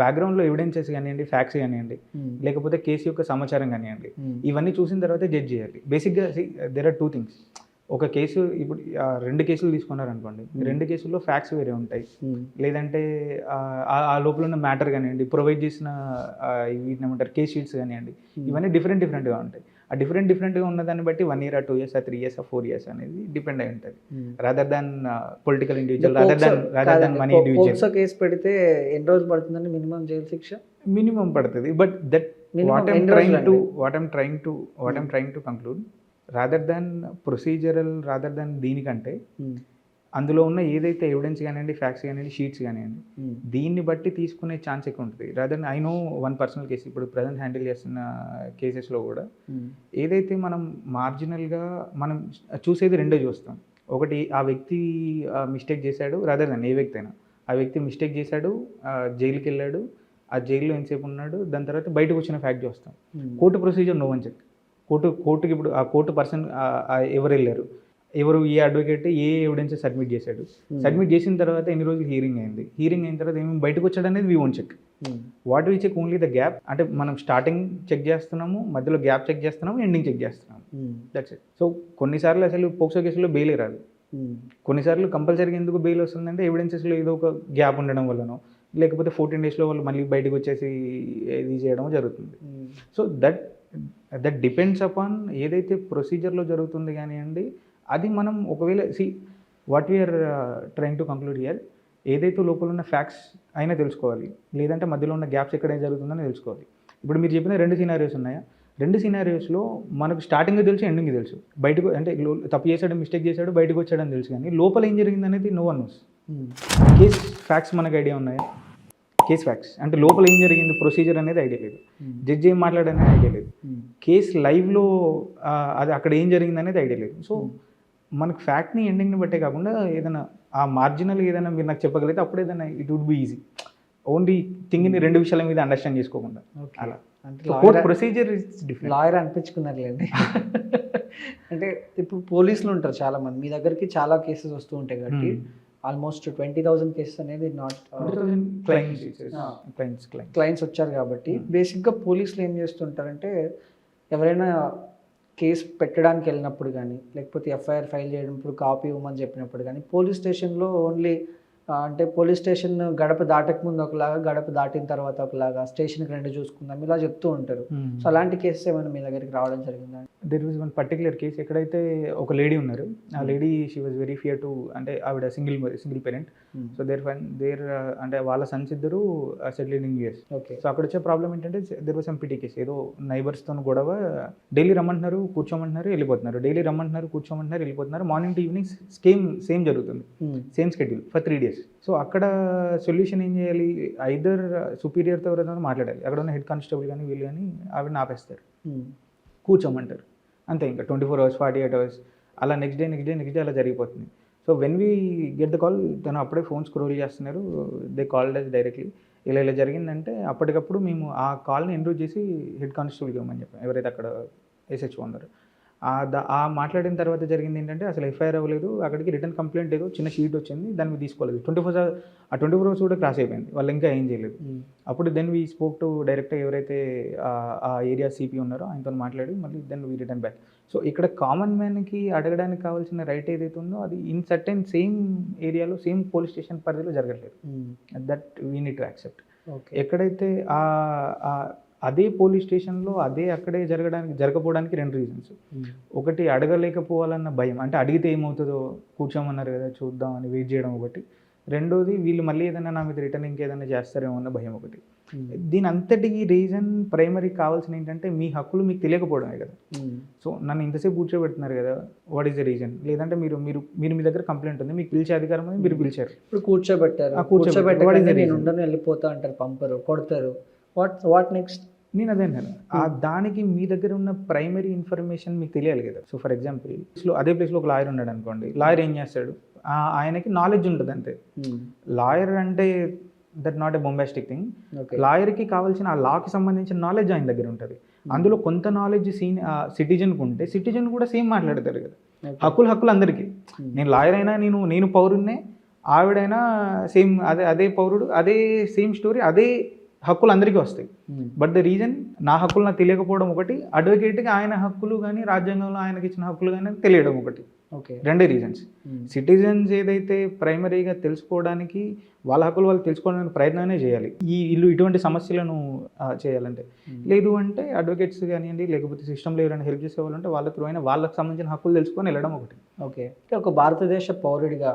B: బ్యాక్గ్రౌండ్లో ఎవిడెన్సెస్ కానివ్వండి, ఫ్యాక్ట్స్ కానివ్వండి, లేకపోతే కేసు యొక్క సమాచారం కానివ్వండి, ఇవన్నీ చూసిన తర్వాత జడ్జ్ చేయాలి. బేసిక్గా దేర్ ఆర్ 2 things. ఒక కేసు ఇప్పుడు 2 కేసులు తీసుకున్నారనుకోండి, 2 కేసుల్లో ఫ్యాక్ట్స్ వేరే ఉంటాయి, లేదంటే ఆ లోపల ఉన్న మ్యాటర్ కానివ్వండి, ప్రొవైడ్ చేసిన వీటిని ఏమంటారు కేస్ షీట్స్ కానివ్వండి, ఇవన్నీ డిఫరెంట్గా ఉంటాయి. ఆ డిఫరెంట్గా ఉన్నదాన్ని బట్టి 1 year, 2 years, 3 years, 4 years అనేది డిపెండ్ అయి ఉంటుంది. Rather than political individual, rather than money individual.
A: POCSO case పెడితే ఎన్ని రోజులు పడుతుందండి మినిమం జైలు శిక్ష?
B: మినిమం పడుతుంది. But that what I'm trying to conclude, rather than procedural, rather than దీనికంటే అందులో ఉన్న ఏదైతే ఎవిడెన్స్ కానివ్వండి, ఫ్యాక్ట్స్ కానివ్వండి, షీట్స్ కానివ్వండి, దీన్ని బట్టి తీసుకునే ఛాన్స్ ఎక్కువ ఉంటుంది. Rather I know 1 personal case ఇప్పుడు ప్రజెంట్ హ్యాండిల్ చేస్తున్న కేసెస్లో కూడా ఏదైతే మనం మార్జినల్గా మనం చూసేది 2 చూస్తాం. ఒకటి ఆ వ్యక్తి మిస్టేక్ చేశాడు, రాదర్ దాన్ ఏ వ్యక్తి అయినా ఆ వ్యక్తి మిస్టేక్ చేశాడు, జైలుకి వెళ్ళాడు, ఆ జైల్లో ఎంతసేపు ఉన్నాడు, దాని తర్వాత బయటకు వచ్చిన ఫ్యాక్ట్ చూస్తాం. Court procedure no one check. కోర్టుకి ఇప్పుడు ఆ కోర్టు పర్సన్ ఎవరు వెళ్ళారు, ఎవరు ఏ అడ్వకేట్ ఏ ఎవిడెన్స్ సబ్మిట్ చేశాడు, సబ్మిట్ చేసిన తర్వాత ఎన్ని రోజులు హియరింగ్ అయింది, హియరింగ్ అయిన తర్వాత ఏమేమి బయటకు వచ్చాడు అనేది we won't check. What we check only the gap. అంటే మనం స్టార్టింగ్ చెక్ చేస్తున్నాము, మధ్యలో గ్యాప్ చెక్ చేస్తున్నాము, ఎండింగ్ చెక్ చేస్తున్నాము, దట్స్ ఇట్. సో కొన్నిసార్లు అసలు పోక్సో కేసులో బెయిలే రాదు, కొన్నిసార్లు కంపల్సరీగా ఎందుకు బెయిల్ వస్తుందంటే ఎవిడెన్సెస్లో ఏదో ఒక గ్యాప్ ఉండడం వల్లనో, లేకపోతే 14 daysలో వాళ్ళు మళ్ళీ బయటకు వచ్చేసి ఇది చేయడం జరుగుతుంది. సో దట్ డిపెండ్స్ అపాన్ ఏదైతే ప్రొసీజర్లో జరుగుతుంది కానివ్వండి, అది మనం ఒకవేళ what we are trying to conclude here, ఏదైతే లోపల ఉన్న ఫ్యాక్ట్స్ అయినా తెలుసుకోవాలి, లేదంటే మధ్యలో ఉన్న గ్యాప్స్ ఎక్కడ జరుగుతుందని తెలుసుకోవాలి. ఇప్పుడు మీరు చెప్పిన 2 scenarios ఉన్నాయా, 2 scenariosలో మనకు స్టార్టింగ్ తెలుసు, ఎండింగ్ తెలుసు. బయటకు అంటే తప్పు చేశాడు, మిస్టేక్ చేశాడు, బయటకు వచ్చాడని తెలుసు, కానీ లోపల ఏం జరిగింది అనేది no one knows. Case facts మనకు ఐడియా ఉన్నాయా, కేస్ ఫ్యాక్ట్స్ అంటే లోపల ఏం జరిగింది ప్రొసీజర్ అనేది ఐడియా లేదు, జడ్జి ఏం మాట్లాడనేది ఐడియా లేదు, కేస్ లైవ్లో అది అక్కడ ఏం జరిగింది అనేది ఐడియా లేదు. సో మనకు ఫ్యాక్ట్ని ఎండింగ్ని బట్టే కాకుండా ఏదైనా ఆ మార్జినల్ ఏదైనా మీరు నాకు చెప్పగలిగితే అప్పుడు ఏదైనా it would be easy. Only థింగ్ని 2 విషయాల మీద అండర్స్టాండ్ చేసుకోకుండా అలా. ప్రొసీజర్
A: లాయర్ అనిపించుకున్నారులేండి. అంటే ఇప్పుడు పోలీసులు ఉంటారు చాలా మంది, మీ దగ్గరికి చాలా కేసెస్ వస్తూ ఉంటాయి కాబట్టి ఆల్మోస్ట్ 20,000 కేసెస్ అనేది నాట్ క్లయింట్స్ వచ్చారు కాబట్టి బేసిక్గా పోలీసులు ఏం చేస్తుంటారంటే ఎవరైనా కేసు పెట్టడానికి వెళ్ళినప్పుడు కానీ, లేకపోతే ఎఫ్ఐఆర్ ఫైల్ చేయడానికి కాపీ ఇవ్వమని చెప్పినప్పుడు కానీ, పోలీస్ స్టేషన్లో ఓన్లీ అంటే పోలీస్ స్టేషన్ గడప దాటక ముందు ఒకలాగా, గడప దాటిన తర్వాత ఒకలాగా, స్టేషన్కి 2 చూసుకుందాం ఇలా చెప్తూ ఉంటారు. సో అలాంటి కేసెస్ ఏమైనా మీ దగ్గరికి రావడం జరిగిందా?
B: There was 1 particular case. ఎక్కడైతే ఒక లేడీ ఉన్నారు, ఆ lady she was very fear to, అంటే ఆవిడ సింగిల్ పేరెంట్. సో దేర్ అంటే వాళ్ళ సన్స్ ఇద్దరు settled in US.
A: Okay.
B: So అక్కడ వచ్చే ప్రాబ్లం ఏంటంటే there was some petty case, ఏదో నైబర్స్తో గొడవ, డైలీ రమ్మంటున్నారు, కూర్చోమంటున్నారు, వెళ్ళిపోతున్నారు, డైలీ రమ్మంటున్నారు, కూర్చోమంటున్నారు, వెళ్ళిపోతున్నారు, మార్నింగ్ టు ఈవినింగ్ సేమ్ జరుగుతుంది, same schedule for 3 days. So అక్కడ సొల్యూషన్ ఏం చేయాలి, ఐదర్ సుపీరియర్తో ఎవరైనా మాట్లాడాలి, అక్కడ ఉన్న హెడ్ కానిస్టేబుల్ కానీ వీళ్ళు కానీ ఆవిడని ఆపేస్తారు, కూర్చోమంటారు, అంతే. ఇంకా 24 hours 48 hours అలా నెక్స్ట్ డే అలా జరిగిపోతుంది. So when we get the call, తను అప్పుడే ఫోన్ స్క్రోల్ చేస్తున్నారు, దే కాల్డ్ అస్ డైరెక్ట్లీ, ఇలా జరిగిందంటే అప్పటికప్పుడు మేము ఆ కాల్ని ఎన్రోల్ చేసి హెడ్ కానిస్టేబుల్కి ఇవ్వమని చెప్పాం, ఎవరైతే అక్కడ SHO ఉన్నారో. ఆ మాట్లాడిన తర్వాత జరిగింది ఏంటంటే అసలు ఎఫ్ఐఆర్ అవ్వలేదు, అక్కడికి రిటర్న్ కంప్లైంట్ ఏదో చిన్న షీట్ వచ్చింది, దాన్ని మీద తీసుకోలేదు. 24 hours కూడా క్రాస్ అయిపోయింది, వాళ్ళు ఇంకా ఏం చేయలేదు. అప్పుడు దెన్ వీ స్పోక్ టు డైరెక్ట్గా ఎవరైతే ఆ ఏరియా CP ఉన్నారో ఆయనతో మాట్లాడి మళ్ళీ then we return back. So ఇక్కడ కామన్ మ్యాన్కి అడగడానికి కావాల్సిన రైట్ ఏదైతే ఉందో అది ఇన్ సర్టెన్ సేమ్ ఏరియాలో సేమ్ పోలీస్ స్టేషన్ పరిధిలో జరగట్లేదు. That we need to accept. ఎక్కడైతే అదే పోలీస్ స్టేషన్లో అదే అక్కడే జరగకపోవడానికి 2 రీజన్స్. ఒకటి అడగలేకపోవాలన్న భయం, అంటే అడిగితే ఏమవుతుందో కూర్చోమన్నారు కదా చూద్దాం అని వెయిట్ చేయడం ఒకటి. రెండోది వీళ్ళు మళ్ళీ ఏదైనా నా మీద రిటర్న్ ఇంకేదైనా చేస్తారేమో అన్న భయం ఒకటి. దీని అంతటికి రీజన్ ప్రైమరీ కావాల్సిన ఏంటంటే మీ హక్కులు మీకు తెలియకపోవడమే కదా. సో నన్ను ఇంతసేపు కూర్చోబెడుతున్నారు కదా, వాట్ ఈస్ ద రీజన్? లేదంటే మీరు మీరు మీరు మీ దగ్గర కంప్లైంట్ ఉంది, మీకు పిలిచే అధికారం ఉంది, మీరు పిలిచారు,
A: ఇప్పుడు కూర్చోబెట్టారు, నేను ఉండను వెళ్ళిపోతా అంటారు, పంపరు, కొడతారు, వాట్ నెక్స్ట్?
B: నేను అదే అన్నాను, దానికి మీ దగ్గర ఉన్న ప్రైమరీ ఇన్ఫర్మేషన్ మీకు తెలియాలి కదా. సో ఫర్ ఎగ్జాంపుల్ అదే ప్లేస్లో ఒక లాయర్ ఉన్నాడు అనుకోండి, లాయర్ ఏం చేస్తాడు, ఆయనకి నాలెడ్జ్ ఉంటుంది అంతే. లాయర్ అంటే that not a bombastic thing. లాయర్కి కావాల్సిన ఆ లాకి సంబంధించిన నాలెడ్జ్ ఆయన దగ్గర ఉంటుంది. అందులో కొంత నాలెడ్జ్ సిటిజన్కి ఉంటే సిటిజన్ కూడా సేమ్ మాట్లాడతారు కదా. హక్కులు అందరికీ. నేను లాయర్ అయినా నేను పౌరున్నే, ఆవిడైనా సేమ్ అదే పౌరుడు, అదే సేమ్ స్టోరీ, అదే హక్కులు అందరికీ వస్తాయి. బట్ ద రీజన్ నా హక్కులు నాకు తెలియకపోవడం ఒకటి, అడ్వకేట్కి ఆయన హక్కులు కానీ రాజ్యాంగంలో ఆయనకి ఇచ్చిన హక్కులు కానీ తెలియడం ఒకటి. రెండే రీజన్స్. సిటిజన్స్ ఏదైతే ప్రైమరీగా తెలుసుకోవడానికి వాళ్ళ హక్కులు వాళ్ళు తెలుసుకోవడానికి ప్రయత్నమే చేయాలి ఇటువంటి సమస్యలను చేయాలంటే. లేదు అంటే అడ్వకేట్స్ కానివ్వండి, లేకపోతే సిస్టంలో ఎవరైనా హెల్ప్ చేసే వాళ్ళు ఉంటే వాళ్ళ త్రూ అయినా వాళ్ళకి సంబంధించిన హక్కులు తెలుసుకొని వెళ్ళడం ఒకటి.
A: ఓకే, ఒక భారతదేశ పౌరుడిగా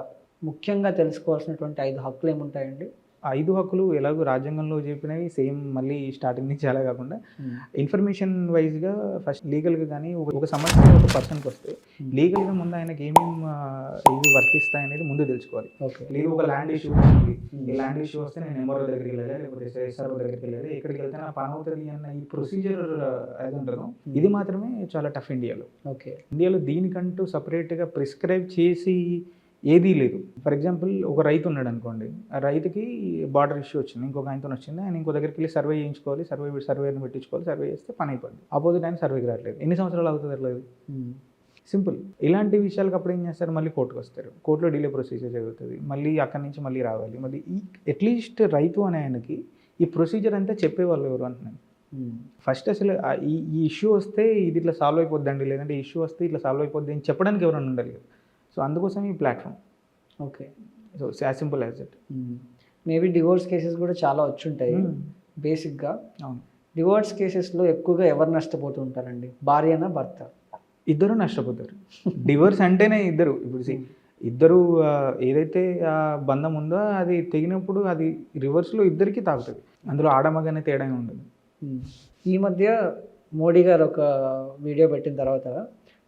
A: ముఖ్యంగా తెలుసుకోవాల్సినటువంటి 5 హక్కులు ఏముంటాయండి?
B: 5 హక్కులు ఎలాగో రాజ్యాంగంలో చెప్పినవి సేమ్, మళ్ళీ స్టార్టింగ్ నుంచి అలా కాకుండా ఇన్ఫర్మేషన్ వైజ్గా ఫస్ట్ లీగల్గా కానీ ఒక సమస్య ఒక పర్సన్కి వస్తే లీగల్గా ముందు ఆయనకి ఏమి వర్తిస్తాయి అనేది ముందు తెలుసుకోవాలి. లేదు ఒక ల్యాండ్ ఇష్యూ వస్తుంది, ఈ ల్యాండ్ ఇష్యూ వస్తే నేను ఎంఆర్ఓ దగ్గరికి వెళ్ళాలి, లేకపోతే ఎస్ఆర్ఓ దగ్గరికి వెళ్ళాలి, ఎక్కడికి వెళ్తే నా పని అవుతుంది అన్న ఈ ప్రొసీజర్ అది ఉంటుందో ఇది మాత్రమే చాలా టఫ్ ఇండియాలో. ఇండియాలో దీనికంటూ సపరేట్గా ప్రిస్క్రైబ్ చేసి ఏదీ లేదు. ఫర్ ఎగ్జాంపుల్ ఒక రైతు ఉన్నాడు అనుకోండి, ఆ రైతుకి బార్డర్ ఇష్యూ వచ్చింది, ఇంకొక ఆయనతో వచ్చింది, ఆయన ఇంకో దగ్గరికి వెళ్ళి సర్వే చేయించుకోవాలి, సర్వేని పెట్టించుకోవాలి, సర్వే చేస్తే పని అయిపోద్ది. ఆపోజిట్ ఆయన సర్వేకి రావట్లేదు, ఎన్ని సంవత్సరాలు అవుతుంది అట్లేదు. సింపుల్. ఇలాంటి విషయాలకు అప్పుడు ఏం చేస్తారు, మళ్ళీ కోర్టుకు వస్తారు, కోర్టులో డిలే ప్రొసీజర్ జరుగుతుంది, మళ్ళీ అక్కడి నుంచి మళ్ళీ రావాలి. మళ్ళీ అట్లీస్ట్ రైతు అనే ఆయనకి ఈ ప్రొసీజర్ అంతా చెప్పేవాళ్ళు ఎవరు అంటున్నాను. ఫస్ట్ అసలు ఈ ఇష్యూ వస్తే ఇది ఇట్లా సాల్వ్ అయిపోద్దండి, లేదంటే ఈ ఇష్యూ వస్తే ఇట్లా సాల్వ్ అయిపోద్ది అని చెప్పడానికి ఎవరైనా ఉండాలి. సో అందుకోసం ఈ platform.
A: Okay,
B: so as simple as that.
A: Maybe divorce cases కూడా చాలా వచ్చుంటాయి బేసిక్గా.
B: అవును,
A: డివోర్స్ కేసెస్లో ఎక్కువగా ఎవరు నష్టపోతూ ఉంటారండి, భార్యనా భర్త?
B: ఇద్దరు నష్టపోతారు. డివోర్స్ అంటేనే ఇద్దరు. ఇప్పుడు ఇద్దరు ఏదైతే ఆ బంధం ఉందో అది తెగినప్పుడు అది రివర్స్లో ఇద్దరికి తాగుతుంది. అందులో ఆడమగానే తేడా ఉండదు.
A: ఈ మధ్య మోడీ గారు ఒక వీడియో పెట్టిన తర్వాత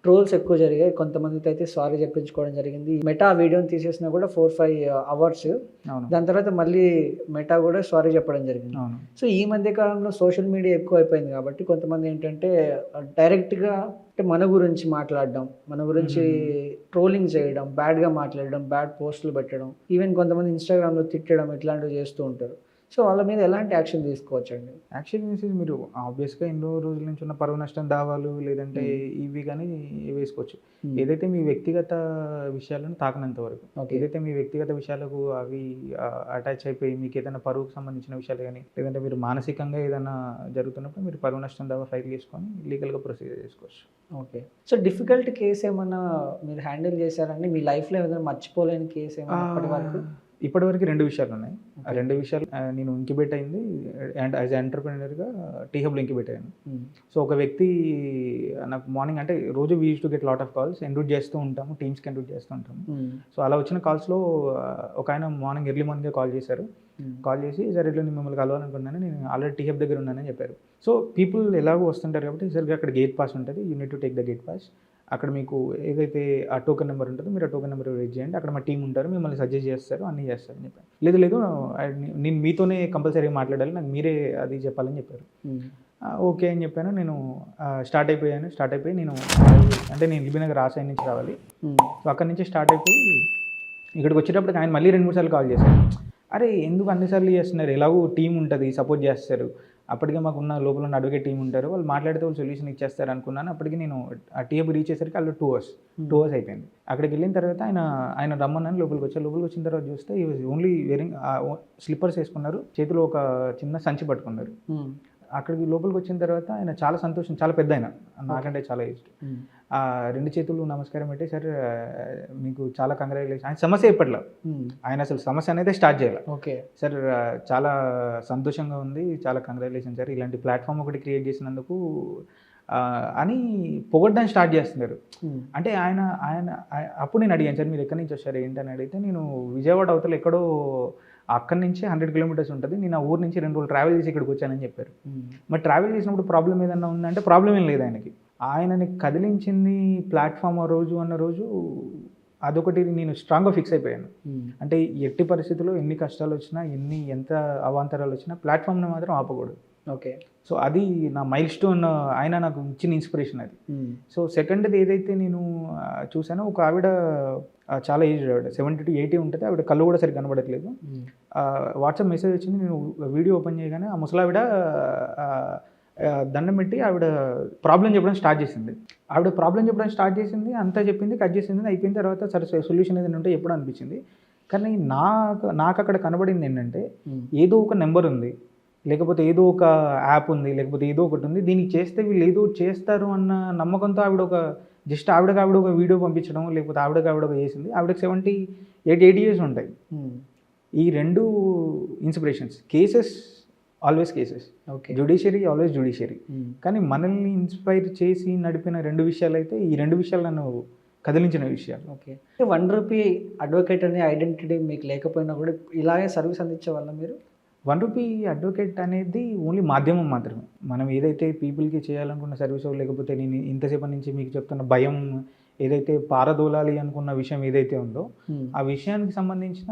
A: ట్రోల్స్ ఎక్కువ జరిగాయి. కొంతమందితో అయితే సారీ చెప్పించుకోవడం జరిగింది. మెటా వీడియోని తీసేసినా కూడా 4-5 అవర్స్, దాని తర్వాత మళ్ళీ మెటా కూడా సారీ చెప్పడం జరిగింది. సో ఈ మధ్య కాలంలో సోషల్ మీడియా ఎక్కువ అయిపోయింది కాబట్టి కొంతమంది ఏంటంటే డైరెక్ట్గా అంటే మన గురించి మాట్లాడడం, మన గురించి ట్రోలింగ్ చేయడం, బ్యాడ్గా మాట్లాడడం, బ్యాడ్ పోస్టులు పెట్టడం, ఈవెన్ కొంతమంది ఇన్స్టాగ్రామ్లో తిట్టడం, ఇట్లాంటివి చేస్తూ ఉంటారు. సో వాళ్ళ మీద ఎలాంటి యాక్షన్ తీసుకోవచ్చండి?
B: యాక్షన్ మీన్స్ మీరు ఆబ్వియస్గా ఎన్నో రోజుల నుంచి ఉన్న పరువు నష్టం దావాలు లేదంటే ఇవి కానీ వేసుకోవచ్చు. ఏదైతే మీ వ్యక్తిగత విషయాలను తాకనంత వరకు, ఏదైతే మీ వ్యక్తిగత విషయాలకు అవి అటాచ్ అయిపోయి మీకు ఏదైనా పరువుకు సంబంధించిన విషయాలు కానీ లేదంటే మీరు మానసికంగా ఏదైనా జరుగుతున్నప్పుడు మీరు పరువు నష్టం దావా ఫైల్ చేసుకొని లీగల్గా ప్రొసీజర్ చేసుకోవచ్చు.
A: ఓకే, సో డిఫికల్ట్ కేసు ఏమన్నా మీరు హ్యాండిల్ చేశారండి మీ లైఫ్లో? ఏదైనా మర్చిపోలేని కేసు ఏమన్నా?
B: ఇప్పటివరకు 2 విషయాలు ఉన్నాయి. ఆ 2 విషయాలు నేను ఇంక్యుబేట్ అయింది అండ్ యాజ్ ఎంటర్ప్రెన్యూర్గా టీ హబ్లో ఇంక్యుబేట్ అయ్యాను. సో ఒక వ్యక్తి నాకు మార్నింగ్ అంటే రోజు we use to get lot of calls, ఎండ్యూట్ చేస్తూ ఉంటాము, టీమ్స్కి ఎండ్యూట్ చేస్తూ ఉంటాము. సో అలా వచ్చిన కాల్స్లో ఒక ఆయన ఎర్లీ మార్నింగ్గా కాల్ చేశారు. కాల్ చేసి సార్ ఇట్లా నేను మిమ్మల్ని కలవాలనుకున్నాను, నేను ఆల్రెడీ టీ హబ్ దగ్గర ఉన్నానని చెప్పారు. సో పీపుల్ ఎలాగో వస్తుంటారు కాబట్టి సరిగ్గా అక్కడ గేట్ పాస్ ఉంటుంది, you need to take the gate pass. అక్కడ మీకు ఏదైతే ఆ టోకెన్ నెంబర్ ఉంటుందో మీరు ఆ టోకెన్ నెంబర్ రేజ్ చేయండి, అక్కడ మా టీం ఉంటారు, మిమ్మల్ని సజెస్ట్ చేస్తారు, అన్నీ చేస్తారని చెప్పారు. లేదు నేను మీతోనే కంపల్సరీగా మాట్లాడాలి, నాకు మీరే అది చెప్పాలని చెప్పారు. ఓకే అని చెప్పాను. నేను స్టార్ట్ అయిపోయి నేను అంటే నేను ఎల్బీనగర్ రాసాయి నుంచి రావాలి. సో అక్కడి నుంచి స్టార్ట్ అయిపోయి ఇక్కడికి వచ్చేటప్పటికి ఆయన మళ్ళీ 2-3 సార్లు కాల్ చేశారు. అరే ఎందుకు అన్నిసార్లు చేస్తున్నారు, ఎలాగో టీం ఉంటుంది, సపోర్ట్ చేస్తారు, అప్పటికే మాకున్న లోపల ఉన్న అడ్వకేట్ టీం ఉంటారు, వాళ్ళు మాట్లాడితే వాళ్ళు సొల్యూషన్ ఇచ్చేస్తారు అనుకున్నాను. అప్పటికి నేను ఆ టీఎబ్ రీచ్ చేసరికి అలా 2 అవర్స్ అయిపోయింది. అక్కడికి వెళ్ళిన తర్వాత ఆయన రమ్మన్నాను, లోపలికి వచ్చిన తర్వాత చూస్తే ఈ వాజ్ ఓన్లీ వేరింగ్ స్లిప్పర్స్ వేసుకున్నారు, చేతిలో ఒక చిన్న సంచి పట్టుకున్నారు. అక్కడికి లోపలికి వచ్చిన తర్వాత ఆయన చాలా సంతోషం, చాలా పెద్ద ఆయన, నాకంటే చాలా ఏజ్. 2 చేతులు నమస్కారం పెట్టి, సార్ మీకు చాలా కంగ్రాచులేషన్. ఆయన సమస్య చెప్పట్లా, ఆయన అసలు సమస్య అనేది స్టార్ట్ చేయాలి.
A: ఓకే
B: సార్ చాలా సంతోషంగా ఉంది, చాలా కంగ్రాచులేషన్ సార్, ఇలాంటి ప్లాట్ఫామ్ ఒకటి క్రియేట్ చేసినందుకు అని పొగడ్డానికి స్టార్ట్ చేస్తున్నారు. అంటే ఆయన ఆయన అప్పుడు నేను అడిగాను, సార్ మీరు ఎక్కడి నుంచి వచ్చారు ఏంటని అడిగితే, నేను విజయవాడ అవతల ఎక్కడో అక్కడి నుంచి 100 కిలోమీటర్స్ ఉంటుంది, నేను ఆ ఊరు నుంచి 2 రోజులు ట్రావెల్ చేసి ఇక్కడికి వచ్చానని చెప్పారు. మరి ట్రావెల్ చేసినప్పుడు ప్రాబ్లం ఏదన్నా ఉందంటే ప్రాబ్లం ఏం లేదు ఆయనకి. ఆయనని కదిలించింది ప్లాట్ఫామ్ ఆ రోజు అన్న రోజు అదొకటి నేను స్ట్రాంగ్గా ఫిక్స్ అయిపోయాను. అంటే ఎట్టి పరిస్థితుల్లో ఎన్ని కష్టాలు వచ్చినా, ఎంత అవాంతరాలు వచ్చినా ప్లాట్ఫామ్ని మాత్రం ఆపకూడదు.
A: ఓకే
B: సో అది నా మైల్ స్టోన్, ఆయన నాకు ఇచ్చిన ఇన్స్పిరేషన్ అది. సో సెకండ్ది ఏదైతే నేను చూసానో, ఒక ఆవిడ చాలా ఏజ్, ఆవిడ 70 to 80 ఉంటుంది, ఆవిడ కళ్ళు కూడా సరిగ్గా కనబడట్లేదు. వాట్సాప్ మెసేజ్ వచ్చింది, నేను వీడియో ఓపెన్ చేయగానే ఆ ముసలావిడ దండం పెట్టి ఆవిడ ప్రాబ్లం చెప్పడం స్టార్ట్ చేసింది. అంతా చెప్పింది, కట్ చేసింది, అయిపోయిన తర్వాత సరే సొల్యూషన్ ఏదైనా ఉంటే ఎప్పుడు అనిపించింది. కానీ నాకు అక్కడ కనబడింది ఏంటంటే, ఏదో ఒక నెంబర్ ఉంది, లేకపోతే ఏదో ఒక యాప్ ఉంది, లేకపోతే ఏదో ఒకటి ఉంది, దీనికి చేస్తే వీళ్ళు ఏదో చేస్తారు అన్న నమ్మకంతో ఆవిడ ఒక వీడియో పంపించడం, లేకపోతే ఆవిడ ఒక చేసింది. ఆవిడకి 78 years ఉంటాయి. ఈ 2 inspirations, cases always cases, judiciary always judiciary. కానీ మనల్ని ఇన్స్పైర్ చేసి నడిపిన 2 విషయాలు అయితే, ఈ 2 విషయాలు నన్ను కదిలించిన విషయాలు.
A: ఓకే, ₹1 అడ్వకేట్ అనే ఐడెంటిటీ మీకు లేకపోయినా కూడా ఇలాగే సర్వీస్ అందించే వల్ల మీరు
B: ₹1 అడ్వకేట్ అనేది ఓన్లీ మాధ్యమం మాత్రమే. మనం ఏదైతే పీపుల్కి చేయాలనుకున్న సర్వీస్, లేకపోతే నేను ఇంతసేపటి నుంచి మీకు చెప్తున్న భయం ఏదైతే పారదోలాలి అనుకున్న విషయం ఏదైతే ఉందో, ఆ విషయానికి సంబంధించిన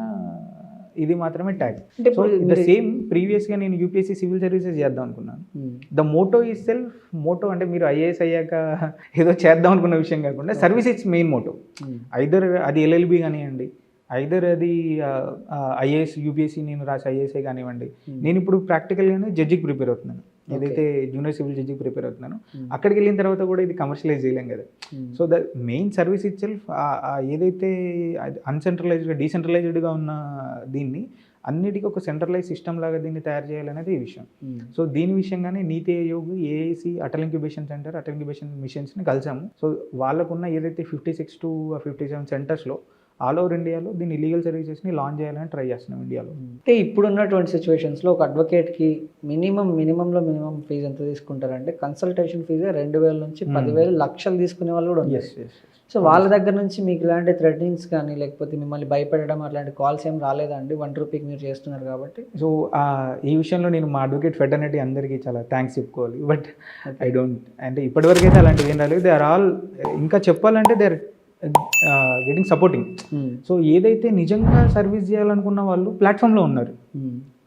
B: ఇది మాత్రమే ట్యాగ్. సో ద సేమ్ ప్రీవియస్గా నేను యూపీఎస్సీ సివిల్ సర్వీసెస్ చేద్దాం అనుకున్నాను. The motto is self. Motto అంటే మీరు ఐఏఎస్ అయ్యాక ఏదో చేద్దాం అనుకున్న విషయం కాకుండా service it's main motto. Either అది ఎల్ఎల్బి కానివ్వండి, ఐదర్ అది ఐఏఎస్ యూపీఎస్సీ నేను రాసి ఐఏఎస్ఐ కానివ్వండి. నేను ఇప్పుడు ప్రాక్టికల్గానే జడ్జికి ప్రిపేర్ అవుతున్నాను, ఏదైతే జూనియర్ సివిల్ జడ్జికి ప్రిపేర్ అవుతున్నాను. అక్కడికి వెళ్ళిన తర్వాత కూడా ఇది కమర్షియలైజ్ చేయలేం కదా. So the main service it self, ఏదైతే అన్సెంట్రలైజ్డ్గా డీసెంట్రలైజ్డ్గా ఉన్న దీన్ని అన్నిటికీ ఒక సెంట్రలైజ్ సిస్టమ్ లాగా దీన్ని తయారు చేయాలనేది ఈ విషయం. సో దీని విషయంగానే NITI Aayog, AIC, Atal incubation centre, Atal incubation మిషన్స్ని కలిసాము. సో వాళ్ళకున్న ఏదైతే 56 to 57 సెంటర్స్లో ఆల్ ఓవర్ ఇండియాలో దీన్ని లీగల్ సర్వీసెస్ని లాంచ్ చేయాలని ట్రై చేస్తున్నాం ఇండియాలో.
A: అంటే ఇప్పుడున్నటువంటి సిచ్యువేషన్స్లో ఒక అడ్వకేట్కి మినిమంలో మినిమం ఫీజు ఎంత తీసుకుంటారంటే, కన్సల్టేషన్ ఫీజు 2,000 నుంచి 10,000 లక్షలు తీసుకునే వాళ్ళు కూడా ఉన్నారు. సో వాళ్ళ దగ్గర నుంచి మీకు ఇలాంటి థ్రెటనింగ్స్ కానీ, లేకపోతే మిమ్మల్ని భయపెట్టడం అట్లాంటి కాల్స్ ఏం రాలేదా అండి? ₹1 మీరు చేస్తున్నారు కాబట్టి.
B: సో ఈ విషయంలో నేను మా అడ్వకేట్ ఫెటర్నిటీ అందరికీ చాలా థ్యాంక్స్ చెప్పుకోవాలి. బట్ ఐ డోంట్, అంటే ఇప్పటివరకు అయితే అలాంటివి ఏం రాలేదు. దే ఆర్ ఆల్, ఇంకా చెప్పాలంటే they are getting supporting. So ఏదైతే నిజంగా సర్వీస్ చేయాలనుకున్న వాళ్ళు ప్లాట్ఫామ్లో ఉన్నారు.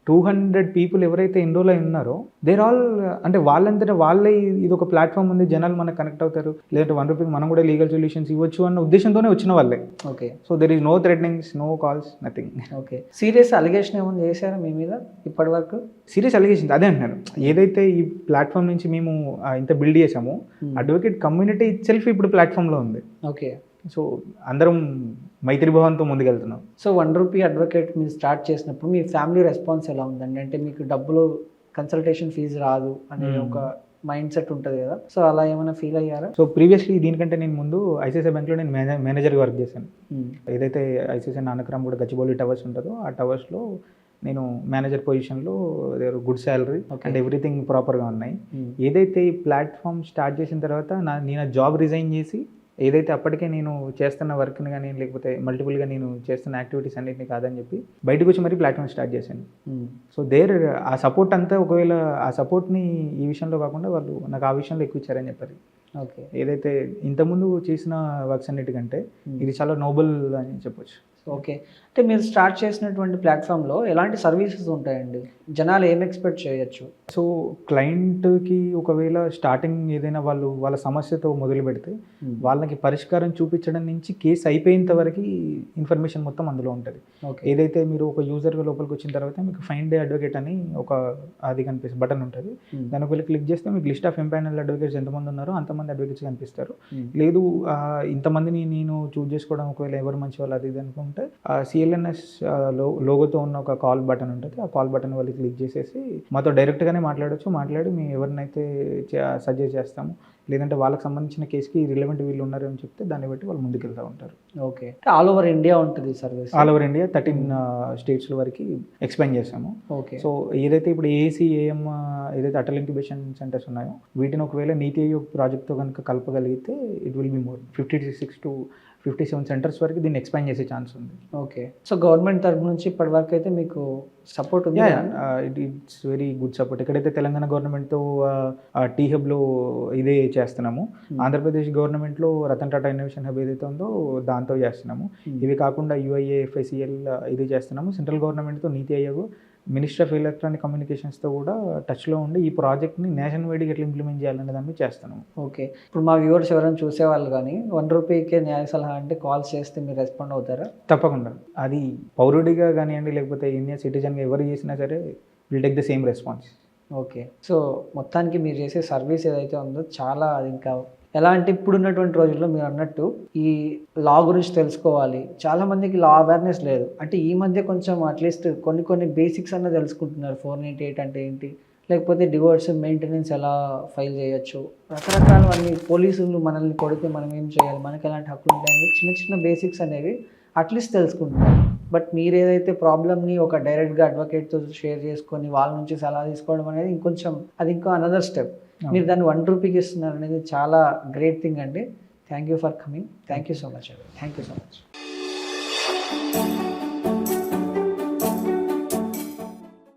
B: 200 people ఎవరైతే ఎన్రోల్ అయి ఉన్నారో, దేర్ ఆల్, అంటే వాళ్ళంతటా వాళ్ళే ఇది ఒక ప్లాట్ఫామ్ ఉంది, జనాలు మనకు కనెక్ట్ అవుతారు, లేదంటే ₹1 మనం కూడా లీగల్ సొల్యూషన్స్ ఇవ్వచ్చు అన్న ఉద్దేశంతోనే వచ్చిన వాళ్ళే.
A: Okay,
B: so there is no threatenings, no calls, nothing.
A: Okay, serious allegation ఏమైనా చేశారా మీ మీద ఇప్పటి వరకు?
B: సీరియస్ అలిగేషన్ అదే అంటున్నాను. ఏదైతే ఈ ప్లాట్ఫామ్ నుంచి మేము ఇంత బిల్డ్ చేసామో, అడ్వకేట్ కమ్యూనిటీ ఇట్ సెల్ఫ్ ఇప్పుడు ప్లాట్ఫామ్లో ఉంది.
A: ఓకే,
B: సో అందరం మైత్రిభావంతో ముందుకెళ్తున్నాం.
A: సో ₹1 అడ్వకేట్ మీరు స్టార్ట్ చేసినప్పుడు మీ ఫ్యామిలీ రెస్పాన్స్ ఎలా ఉందండి? అంటే మీకు డబ్బులు కన్సల్టేషన్ ఫీజు రాదు అనే ఒక మైండ్ సెట్ ఉంటుంది కదా, సో అలా ఏమైనా ఫీల్ అయ్యారా?
B: సో ప్రీవియస్లీ దీనికంటే నేను ముందు ఐసిఐసిఐ బ్యాంక్లో నేను మేనేజర్గా వర్క్ చేశాను. ఏదైతే ఐసిఐసిఐ నానక్రామ్ కూడా గచ్చిబౌలి టవర్స్ ఉంటుందో, ఆ టవర్స్లో నేను మేనేజర్ పొజిషన్లో, గుడ్ శాలరీ అండ్ ఎవ్రీథింగ్ ప్రాపర్గా ఉన్నాయి. ఏదైతే ఈ ప్లాట్ఫామ్ స్టార్ట్ చేసిన తర్వాత నేను జాబ్ రిజైన్ చేసి, ఏదైతే అప్పటికే నేను చేస్తున్న వర్క్ని కానీ, లేకపోతే మల్టిపుల్గా నేను చేస్తున్న యాక్టివిటీస్ అన్నింటినీ కాదని చెప్పి బయటకు వచ్చి మరీ ప్లాట్ఫామ్ స్టార్ట్ చేశాను. సో ఆ సపోర్ట్ అంతా, ఒకవేళ ఆ సపోర్ట్ని ఈ విషయంలో కాకుండా వాళ్ళు నాకు ఆ విషయంలో ఎక్కువ ఇచ్చారని చెప్పారు.
A: ఓకే,
B: ఏదైతే ఇంతకుముందు చేసిన వర్క్స్ అన్నిటికంటే ఇది చాలా నోబెల్ అని చెప్పొచ్చు.
A: ఓకే, అంటే మీరు స్టార్ట్ చేసినటువంటి ప్లాట్ఫామ్లో ఎలాంటి సర్వీసెస్ ఉంటాయండి? జనాలు ఏం ఎక్స్పెక్ట్ చేయొచ్చు?
B: సో క్లయింట్కి ఒకవేళ స్టార్టింగ్ ఏదైనా వాళ్ళ సమస్యతో మొదలు పెడితే వాళ్ళకి పరిష్కారం చూపించడం నుంచి కేసు అయిపోయేంత వరకు ఇన్ఫర్మేషన్ మొత్తం అందులో ఉంటుంది. ఏదైతే మీరు ఒక యూజర్గా లోపలికి వచ్చిన తర్వాత మీకు ఫైండ్ అడ్వకేట్ అని ఒక అది కనిపిస్తుంది బటన్ ఉంటుంది. దాని ఒకవేళ క్లిక్ చేస్తే మీకు లిస్ట్ ఆఫ్ ఎంపానల్ అడ్వకేట్స్ ఎంతమంది ఉన్నారో అంతమంది మంది అడ్వకేట్స్ కనిపిస్తారు. లేదు ఇంతమందిని నేను చూజ్ చేసుకోవడం ఒకవేళ ఎవరు మంచి వాళ్ళు అది ఇది అనుకుంటే సిఎల్ఎన్ఎస్ లోగోతో ఉన్న ఒక కాల్ బటన్ ఉంటుంది. ఆ కాల్ బటన్ వాళ్ళు క్లిక్ చేసేసి మాతో డైరెక్ట్గానే మాట్లాడొచ్చు. మాట్లాడి మేము ఎవరినైతే సజెస్ట్ చేస్తాము, లేదంటే వాళ్ళకి సంబంధించిన కేసుకి రిలవెంట్ వీళ్ళు ఉన్నారు అని చెప్తే దాన్ని బట్టి వాళ్ళు ముందుకెళ్తూ ఉంటారు.
A: ఓకే, ఆల్ ఓవర్ ఇండియా ఉంటుంది సర్వీస్?
B: ఆల్ ఓవర్ ఇండియా 13 స్టేట్స్ల వరకు ఎక్స్పాండ్ చేసాము.
A: ఓకే.
B: సో ఏదైతే ఇప్పుడు ఏఏసీ ఏఎం ఏదైతే అటల్ ఇంక్యుబేషన్ సెంటర్స్ ఉన్నాయో వీటిని ఒకవేళ నీతి ఆయోగ్ ప్రాజెక్ట్తో కనుక కలపగలిగితే it will be more 56 to 57 centres వరకు దీన్ని ఎక్స్పాండ్ చేసే ఛాన్స్ ఉంది.
A: ఓకే. సో గవర్నమెంట్ తరఫు నుంచి ఇప్పటి వరకు అయితే మీకు సపోర్ట్ ఉంది?
B: It's very good support. ఎక్కడైతే తెలంగాణ గవర్నమెంట్తో టీ హబ్లో ఇదే చేస్తున్నాము, ఆంధ్రప్రదేశ్ గవర్నమెంట్లో రతన్ టాటా ఇన్నోవేషన్ హబ్ ఏదైతే ఉందో దాంతో చేస్తున్నాము. ఇవి కాకుండా యుఐఏ ఎఫ్ఐసిఎల్ ఇది చేస్తున్నాము. Central గవర్నమెంట్తో NITI Aayog, minister of electronic కమ్యూనికేషన్స్తో కూడా టచ్లో ఉండి ఈ ప్రాజెక్ట్ని నేషనల్ వైడ్గా ఎట్లా ఇంప్లిమెంట్ చేయాలనే దాన్ని చేస్తున్నాము.
A: ఓకే. ఇప్పుడు మా వ్యూవర్స్ ఎవరైనా చూసేవాళ్ళు కానీ ₹1 న్యాయ సలహా అంటే కాల్ చేస్తే మీరు రెస్పాండ్ అవుతారా?
B: తప్పకుండా. అది పౌరుడిగా కానివ్వండి, లేకపోతే ఇండియన్ సిటిజన్గా ఎవరు చేసినా సరే will take the same response.
A: Okay. So మొత్తానికి మీరు చేసే సర్వీస్ ఏదైతే ఉందో చాలా అది ఇంకా ఎలా అంటే ఇప్పుడున్నటువంటి రోజుల్లో మీరు అన్నట్టు ఈ లా గురించి తెలుసుకోవాలి, చాలామందికి లా అవేర్నెస్ లేదు. అంటే ఈ మధ్య కొంచెం అట్లీస్ట్ కొన్ని బేసిక్స్ అన్న తెలుసుకుంటున్నారు. 498 అంటే ఏంటి, లేకపోతే డివోర్స్ మెయింటెనెన్స్ ఎలా ఫైల్ చేయొచ్చు, రకరకాలవన్నీ, పోలీసులు మనల్ని కొడితే మనం ఏం చేయాలి, మనకి ఎలాంటి హక్కులు ఉంటాయని చిన్న బేసిక్స్ అనేవి అట్లీస్ట్ తెలుసుకుంటున్నారు. బట్ మీరు ఏదైతే ప్రాబ్లమ్ని ఒక డైరెక్ట్గా అడ్వకేట్తో షేర్ చేసుకొని వాళ్ళ నుంచి సలహా తీసుకోవడం అనేది ఇంకొంచెం అది ఇంకో అనదర్ స్టెప్. మీరు దాన్ని ₹1 ఇస్తున్నారు అనేది చాలా గ్రేట్ థింగ్ అండి. Thank you for coming. Thank you so much అండి. Thank you so much.